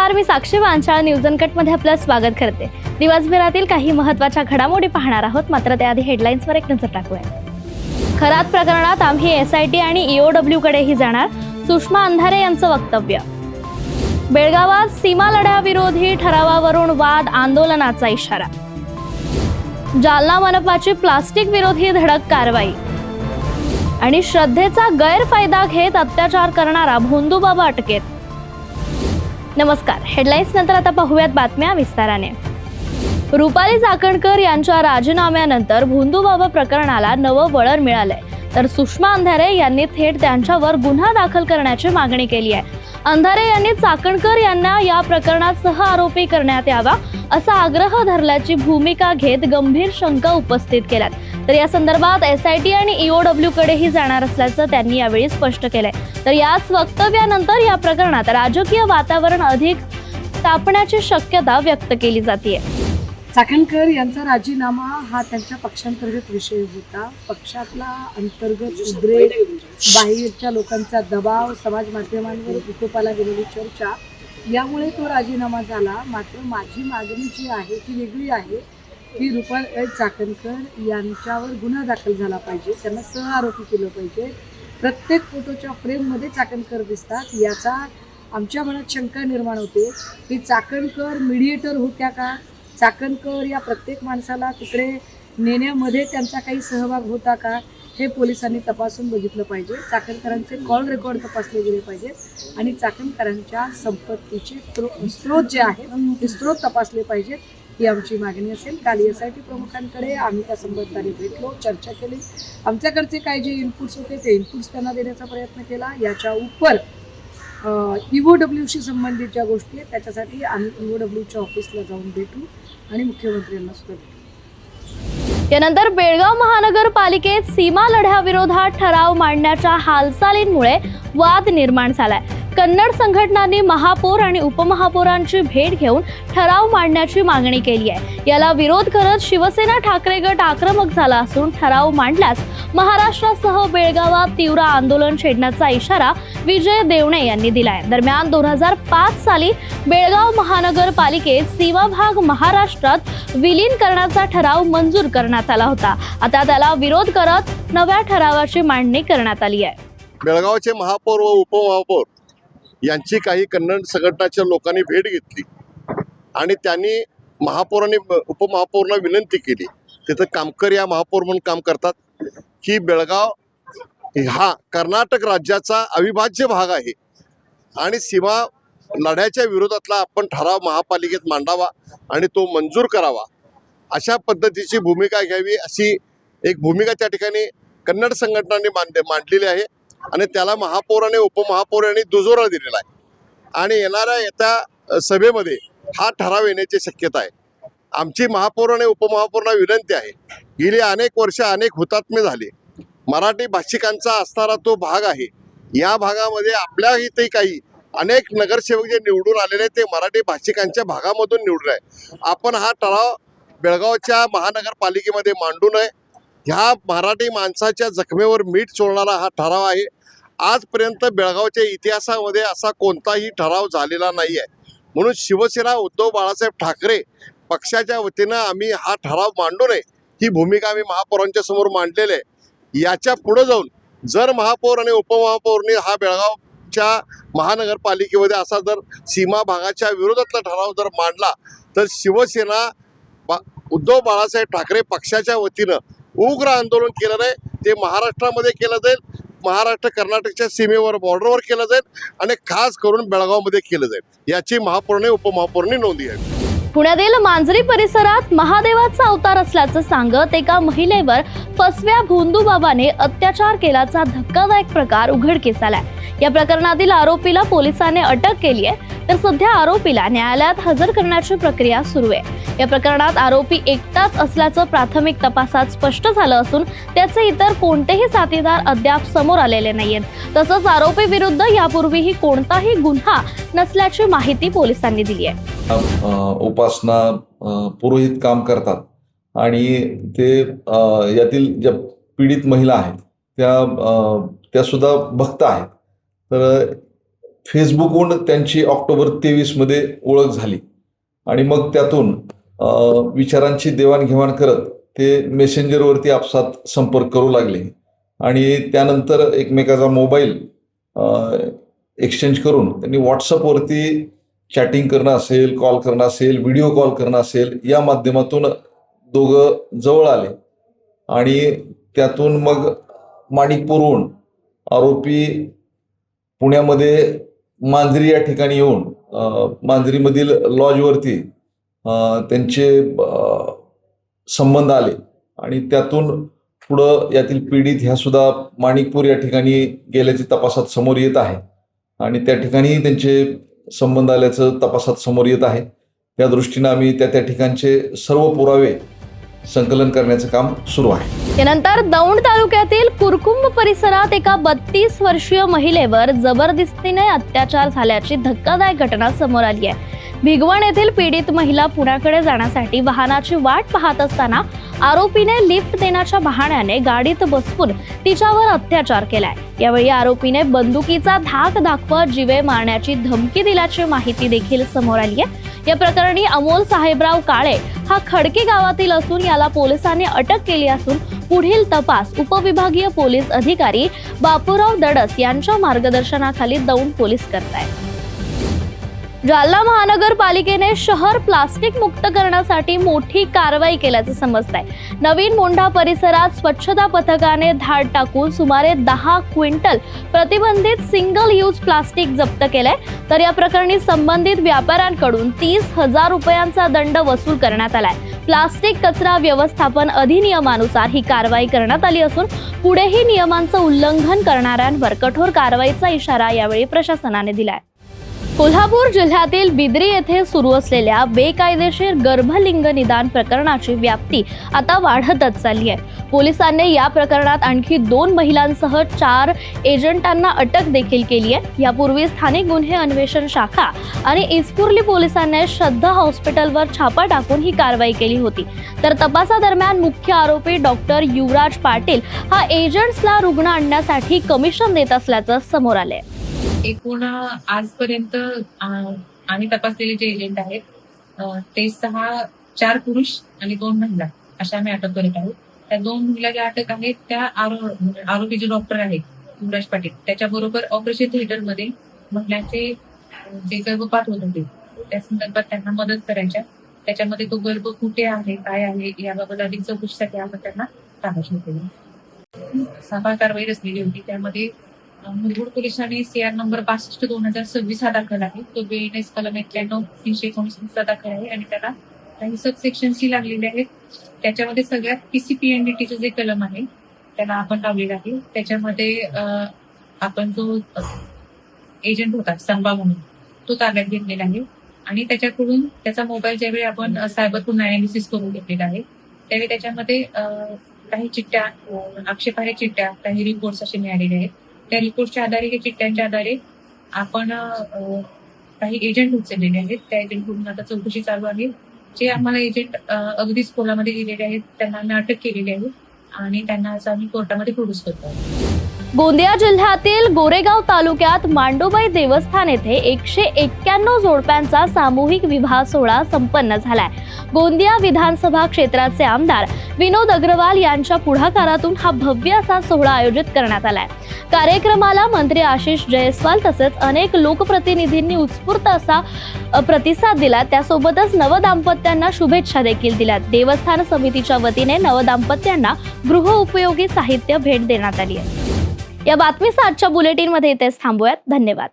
नमस्कार, मी साक्षी वांचाळ न्यूज अनकटमध्ये आपलं स्वागत करते। दिवसभरातील काही महत्त्वाच्या घडामोडी पाहणार आहोत, मात्र त्याआधी हेडलाईन्सवर एक नजर टाकूया। खरात प्रकरणात आम्ही एसआयटी आणि ईओडब्ल्यू कडेही जाणार, सुषमा अंधारे यांचं वक्तव्य। बेळगावात सीमा लढ्याविरोधी ठरावावरून वाद, आंदोलनाचा इशारा। जालना मनपाची प्लास्टिक विरोधी धडक कारवाई आणि श्रद्धेचा गैरफायदा घेत अत्याचार करणारा भोंदूबाबा अटकेत। नमस्कार, हेडलाईन्स नंतर आता पाहूयात बातम्या विस्ताराने। रुपाली चाकणकर यांच्या राजीनाम्यानंतर भोंदूबाबा प्रकरणाला नवं वळण मिळालंय, तर सुषमा अंधारे यांनी थेट त्यांच्यावर गुन्हा दाखल करण्याची मागणी केली आहे। अंधारे यांनी चाकणकर यांना या प्रकरणात सह आरोपी करण्यात यावा असा आग्रह धरल्याची भूमिका घेत गंभीर शंका उपस्थित केल्यात। तर या संदर्भात एसआयटी आणि ईओडब्ल्यू कडेही जाणार असल्याचं त्यांनी यावेळी स्पष्ट केलंय। तर याच वक्तव्यानंतर या प्रकरणात राजकीय वातावरण अधिक तापण्याची शक्यता व्यक्त केली जाते। चाकणकर यांचा राजीनामा हा त्यांच्या पक्षांतर्गत विषय होता। पक्षातला अंतर्गत उद्रेक, बाहेरच्या लोकांचा दबाव, समाज माध्यमांवर विकोपाला गेलेली चर्चा, यामुळे तो राजीनामा झाला। मात्र माझी मागणी जी आहे ती वेगळी आहे की रुपाली चाकणकर यांच्यावर गुन्हा दाखल झाला पाहिजे, त्यांना सहआरोपी केलं पाहिजे। प्रत्येक फोटोच्या फ्रेममध्ये चाकणकर दिसतात, याचा आमच्या मनात शंका निर्माण होते की चाकणकर मीडिएटर होत्या का, चाकणकर या प्रत्येक माणसाला तिकडे नेण्यामध्ये त्यांचा काही सहभाग होता का, हे पोलिसांनी तपासून बघितलं पाहिजे। चाकणकरांचे कॉल रेकॉर्ड तपासले गेले पाहिजेत आणि चाकणकरांच्या संपत्तीचे स्रोत जे आहेत ते स्रोत तपासले पाहिजेत, ही आमची मागणी असेल। काल एसआयटी प्रमुखांकडे आम्ही त्या संबंधाने भेटलो, चर्चा केली। आमच्याकडचे काही जे इनपुट्स होते ते इनपुट्स त्यांना देण्याचा प्रयत्न केला। याच्या उपर ईओडब्ल्यूशी संबंधित ज्या गोष्टी आहेत त्याच्यासाठी आम्ही ईओडब्ल्यूच्या ऑफिसला जाऊन भेटू आणि मुख्यमंत्र्यांना सुद्धा भेटू। यानंतर बेळगाव महानगरपालिकेत सीमा लढ्याविरोधात ठराव मांडण्याच्या हालचालींमुळे वाद निर्माण झालाय। कन्नड संघटनांनी महापौर आणि उपमहापौरांची भेट घेऊन ठराव मांडण्याची मागणी केली आहे। याला विरोध करत शिवसेना ठाकरे गट आक्रमक झाला असून ठराव मांडल्यास महाराष्ट्रासह बेळगावात तीव्र आंदोलन छेडण्याचा इशारा विजय देवणे यांनी दिलाय। दरम्यान 2005 साली बेळगाव महानगरपालिकेत सीमा भाग महाराष्ट्रात विलीन करण्याचा ठराव मंजूर करण्यात आला होता। आता त्याला विरोध करत नव्या ठरावाची मांडणी करण्यात आली आहे। बेळगावचे महापौर व उपमहापौर यांची काही कन्नड संघटनाच्या लोकांनी भेट घेतली आणि त्यांनी महापौरांनी उपमहापौरांना विनंती केली, तिथं कामकर या महापौर म्हणून काम करतात, की बेळगाव हा कर्नाटक राज्याचा अविभाज्य भाग आहे आणि सीमा लढ्याच्या विरोधातला आपण ठराव महापालिकेत मांडावा आणि तो मंजूर करावा, अशा पद्धतीची भूमिका घ्यावी अशी एक भूमिका त्या ठिकाणी कन्नड संघटनांनी मांडलेली आहे आणि त्याला महापौर आणि उपमहापौर यांनी दुजोरा दिलेला आहे आणि येत्या सभेमध्ये हा ठराव येण्याची शक्यता आहे। आमची महापौर आणि उपमहापौरांना विनंती आहे, गेली अनेक वर्ष अनेक हुतात्मे झाले, मराठी भाषिकांचा असणारा तो भाग आहे। या भागामध्ये आपल्या इथे काही अनेक नगरसेवक जे निवडून आलेले ते मराठी भाषिकांच्या भागामधून निवडले आहे। आपण हा ठराव बेळगावच्या महानगरपालिकेमध्ये मांडू नये। ह्या मराठी माणसाच्या जखमेवर मीठ चोळणारा हा ठराव आहे। आजपर्यंत बेळगावच्या इतिहासामध्ये असा कोणताही ठराव झालेला नाही आहे, म्हणून शिवसेना उद्धव बाळासाहेब ठाकरे पक्षाच्या वतीनं आम्ही हा ठराव मांडू नये ही भूमिका आम्ही महापौरांच्या समोर मांडलेली आहे। याच्या पुढे जाऊन जर महापौर आणि उपमहापौरनी हा बेळगावच्या महानगरपालिकेमध्ये असा जर सीमा भागाच्या विरोधातला ठराव जर मांडला तर शिवसेना उद्धव बाळासाहेब ठाकरे पक्षाच्या वतीनं उग्र आंदोलन केलं नाही, ते महाराष्ट्रामध्ये केलं जाईल, महाराष्ट्र कर्नाटकच्या सीमेवर बॉर्डरवर केलं जाईल आणि खास करून बेळगावमध्ये केलं जाईल, याची महापौरांनी उपमहापौरांनी नोंद घ्यावी। पुण्यातील मांजरी परिसरात महादेवाचा अवतार असल्याचं सांगत एका महिलेवर फसव्या भोंदूबाबाने अत्याचार केल्याचा धक्कादायक प्रकार उघडकीस आलाय। या प्रकरणातील आरोपीला पोलिसांनी अटक केली आहे, तर सध्या आरोपीला न्यायालयात हजर करण्याची प्रक्रिया सुरू आहे। या प्रकरणात आरोपी एकटाच असल्याचं प्राथमिक तपासात स्पष्ट झालं असून त्याचे इतर कोणतेही साथीदार अद्याप समोर आलेले नाहीयेत। तसंच आरोपी विरुद्ध यापूर्वीही कोणताही गुन्हा नसल्याची माहिती पोलिसांनी दिली आहे। उपासना पुरोहित काम करतात आणि ते यातील ज्या पीडित महिला आहेत त्या सुद्धा भक्त आहेत। तर फेसबुकवरून त्यांची ऑक्टोबर 23मध्ये ओळख झाली आणि मग त्यातून विचारांची देवाणघेवाण करत ते मेसेंजरवरती आपसात संपर्क करू लागले आणि त्यानंतर एकमेकाचा मोबाईल एक्सचेंज करून त्यांनी व्हॉट्सअपवरती चॅटिंग करणं असेल, कॉल करणं असेल, व्हिडिओ कॉल करणं असेल, या माध्यमातून दोघं जवळ आले आणि त्यातून मग माणिकपूरहून आरोपी पुण्यामध्ये मांजरी या ठिकाणी येऊन मांजरीमधील लॉजवरती त्यांचे संबंध आले आणि त्यातून पुढं यातील पीडित ह्या सुद्धा माणिकपूर या ठिकाणी गेल्याचे तपासात समोर येत आहे आणि त्या ठिकाणी त्यांचे संबंध आल्याचं तपासात समोर येत आहे. त्या दृष्टीनं आम्ही त्या ठिकाणचे सर्व पुरावे संकलन करण्याचं काम सुरू आहे. यानंतर दौंड तालुक्यातील कुरकुंभ परिसरात एका 32 वर्षीय महिलेवर जबरदस्तीने अत्याचार झाल्याची धक्कादायक घटना समोर आली आहे. भिगवण येथील पीडित महिला पुण्याकडे जाण्यासाठी वाहनाची वाट पाहत असताना आरोपीने लिफ्ट देण्याच्या बहाण्याने गाडीत बसवून तिच्यावर अत्याचार केलाय. यावेळी आरोपीने बंदुकीचा धाक दाखवत जीवे मारण्याची धमकी दिल्याची माहिती देखील समोर आली आहे. या प्रकरणी अमोल साहेबराव काळे हा खडकी गावातील असून याला पोलिसांनी अटक केली असून पुढील तपास उपविभागीय पोलीस अधिकारी बापूराव दडस यांच्या मार्गदर्शनाखाली दौंड पोलीस करतायत. जालना महानगरपालिकेने शहर प्लास्टिक मुक्त करण्यासाठी मोठी कारवाई केल्याचं समजतंय. नवीन मोंढा परिसरात स्वच्छता पथकाने धाड टाकून सुमारे 10 क्विंटल प्रतिबंधित सिंगल यूज प्लास्टिक जप्त केलंय. तर या प्रकरणी संबंधित व्यापाऱ्यांकडून 30,000 रुपयांचा दंड वसूल करण्यात आलाय. प्लास्टिक कचरा व्यवस्थापन अधिनियमानुसार ही कारवाई करण्यात आली असून पुढेही नियमांचं उल्लंघन करणाऱ्यांवर कठोर कारवाईचा इशारा यावेळी प्रशासनाने दिलाय. कोल्हापूर जिल्ह्यातील बिद्री येथे सुरू असलेल्या बेकायदेशीर गर्भलिंग निदान प्रकरणाची व्याप्ती आता वाढतच चालली आहे. पोलिसांनी या प्रकरणात आणखी 2 महिलांसह 4 एजंटांना अटक देखील केली आहे. यापूर्वी स्थानिक गुन्हे अन्वेषण शाखा आणि इस्पुर्ली पोलिसांनी श्रद्धा हॉस्पिटलवर छापा टाकून ही कारवाई केली होती. तर तपासादरम्यान मुख्य आरोपी डॉक्टर युवराज पाटील हा एजंट्सला रुग्ण आणण्यासाठी कमिशन देत असल्याचं समोर आलंय. एकूण आजपर्यंत आम्ही तपासलेले जे एजंट आहेत ते 4 पुरुष आणि 2 महिला अशा आम्ही अटक करत आहोत. त्या 2 महिला ज्या अटक आहेत त्या आरोपी जे डॉक्टर आहेत युवराज पाटील त्याच्याबरोबर ऑपरेशन थिएटरमध्ये महिलांचे जे गर्भपात होत होते त्या संदर्भात त्यांना मदत करायच्या. त्याच्यामध्ये तो गर्भ कुठे आहे, काय आहे याबाबत अधिक चौकशीसाठी आपण त्यांना ताब्यात घेतलेली सभा कारवाई रचलेली होती. त्यामध्ये मुरगुड पोलिसांनी CR नंबर 62/2026 हा दाखल आहे. तो BNS कलम 91/319 दाखल आहे आणि त्याला काही सबसेक्शन सी लागलेले आहेत. त्याच्यामध्ये सगळ्यात PCPNDT जे कलम आहे त्याला आपण लावलेलं आहे. त्याच्यामध्ये आपण जो एजंट होता संभा म्हणून तो ताब्यात घेतलेला आहे आणि त्याच्याकडून त्याचा मोबाईल ज्यावेळी आपण सायबर गुन्हा अनालिसिस करून घेतलेला आहे त्यावेळी त्याच्यामध्ये काही चिठ्ठ्या, आक्षेपार्ह चिठ्ठ्या, काही रिपोर्ट्स असे मिळालेले आहेत. त्या रिपोर्टच्या आधारे, चिठ्ठ्यांच्या आधारे आपण काही एजंट उचललेले आहेत. त्या एजंटकडून आता चौकशी चालू आहे. जे आम्हाला एजंट अगदीच खोलामध्ये गेलेले आहेत त्यांना आम्ही अटक केलेली आहे आणि त्यांना आज आम्ही कोर्टामध्ये प्रोड्यूस करतो. गोंदिया जिल्ह्यातील गोरेगाव तालुक्यात मांडोबाई देवस्थान येथे 191 जोडप्यांचा सामूहिक विवाह सोहळा संपन्न झालाय. गोंदिया विधानसभा क्षेत्राचे आमदार विनोद अग्रवाल यांच्या पुढाकारातून हा भव्य असा सोहळा आयोजित करण्यात आलाय. कार्यक्रमाला मंत्री आशिष जयस्वाल तसेच अनेक लोकप्रतिनिधींनी उत्स्फूर्त असा प्रतिसाद दिला. त्यासोबतच नवदाम्पत्यांना शुभेच्छा देखील दिल्या. देवस्थान समितीच्या वतीने नवदाम्पत्यांना गृहोपयोगी साहित्य भेट देण्यात आली आहे. या बातमीसह आजच्या बुलेटिनमध्ये इथेच थांबूयात. धन्यवाद.